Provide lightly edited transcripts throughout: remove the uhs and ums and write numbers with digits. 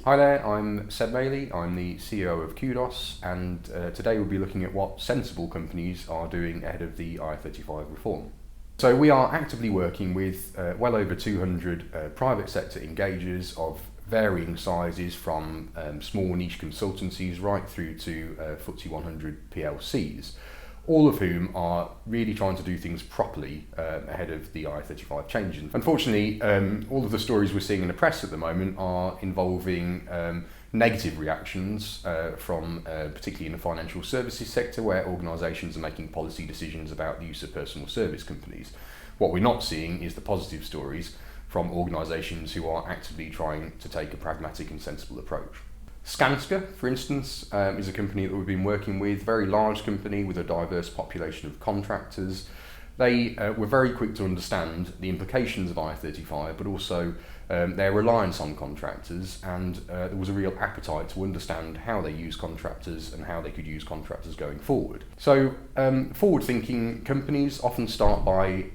Hi there, I'm Seb Maley, I'm the CEO of Qdos, and today we'll be looking at what sensible companies are doing ahead of the IR35 reform. So we are actively working with well over 200 private sector engagers of varying sizes, from small niche consultancies right through to FTSE 100 PLCs, all of whom are really trying to do things properly ahead of the IR35 changes. Unfortunately, all of the stories we're seeing in the press at the moment are involving negative reactions from particularly in the financial services sector, where organisations are making policy decisions about the use of personal service companies. What we're not seeing is the positive stories from organisations who are actively trying to take a pragmatic and sensible approach. Skanska, for instance, is a company that we've been working with, very large company with a diverse population of contractors. They were very quick to understand the implications of IR35, but also their reliance on contractors, and there was a real appetite to understand how they use contractors and how they could use contractors going forward. So forward-thinking companies often start by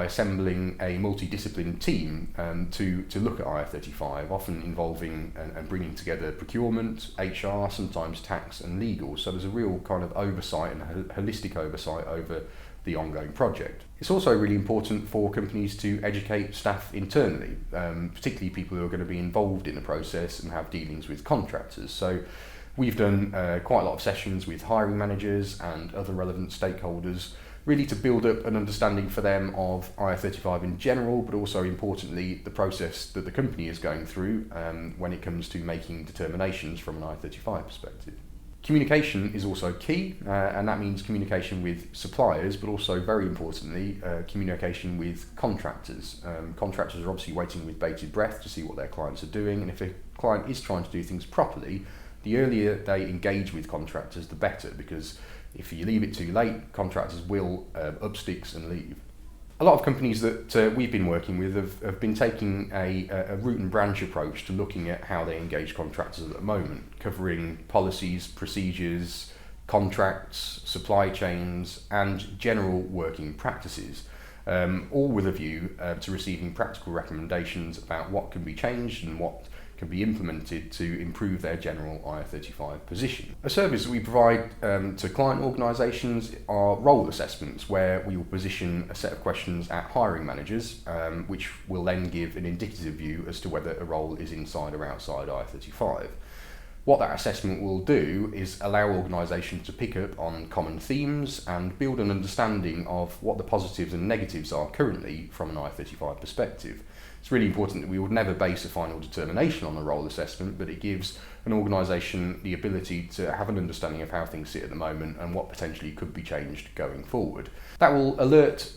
assembling a multidisciplinary team to look at IR35, often involving and bringing together procurement, HR, sometimes tax and legal. So there's a real kind of oversight and a holistic oversight over the ongoing project. It's also really important for companies to educate staff internally, particularly people who are going to be involved in the process and have dealings with contractors. So we've done quite a lot of sessions with hiring managers and other relevant stakeholders, really to build up an understanding for them of IR35 in general, but also importantly the process that the company is going through when it comes to making determinations from an IR35 perspective. Communication is also key, and that means communication with suppliers, but also very importantly communication with contractors. Contractors are obviously waiting with bated breath to see what their clients are doing, and if a client is trying to do things properly, the earlier they engage with contractors the better, because if you leave it too late, contractors will up sticks and leave. A lot of companies that we've been working with have been taking a root and branch approach to looking at how they engage contractors at the moment, covering policies, procedures, contracts, supply chains and general working practices, all with a view to receiving practical recommendations about what can be changed and what can be implemented to improve their general IR35 position. A service that we provide to client organisations are role assessments, where we will position a set of questions at hiring managers, which will then give an indicative view as to whether a role is inside or outside IR35. What that assessment will do is allow organisations to pick up on common themes and build an understanding of what the positives and negatives are currently from an IR35 perspective. It's really important that we would never base a final determination on a role assessment, but it gives an organisation the ability to have an understanding of how things sit at the moment and what potentially could be changed going forward. That will alert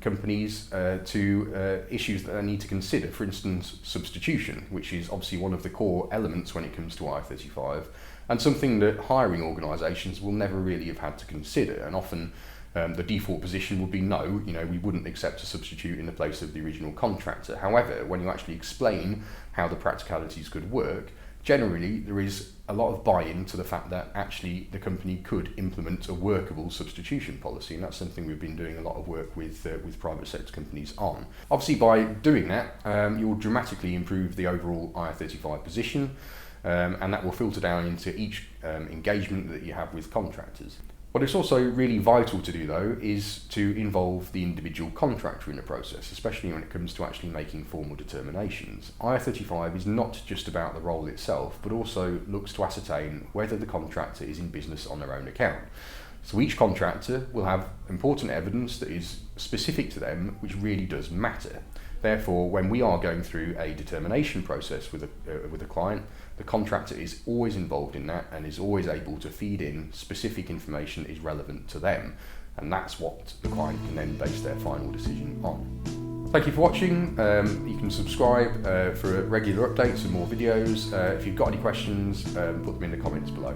companies to issues that they need to consider, for instance substitution, which is obviously one of the core elements when it comes to IR35, and something that hiring organisations will never really have had to consider, and often the default position would be no, we wouldn't accept a substitute in the place of the original contractor. However, when you actually explain how the practicalities could work, generally there is a lot of buy-in to the fact that actually the company could implement a workable substitution policy, and that's something we've been doing a lot of work with private sector companies on. Obviously by doing that, you'll dramatically improve the overall IR35 position, and that will filter down into each engagement that you have with contractors. What it's also really vital to do, though, is to involve the individual contractor in the process, especially when it comes to actually making formal determinations. IR35 is not just about the role itself, but also looks to ascertain whether the contractor is in business on their own account. So each contractor will have important evidence that is specific to them, which really does matter. Therefore, when we are going through a determination process with a client, the contractor is always involved in that and is always able to feed in specific information that is relevant to them. And that's what the client can then base their final decision on. Thank you for watching. You can subscribe for regular updates and more videos. If you've got any questions, put them in the comments below.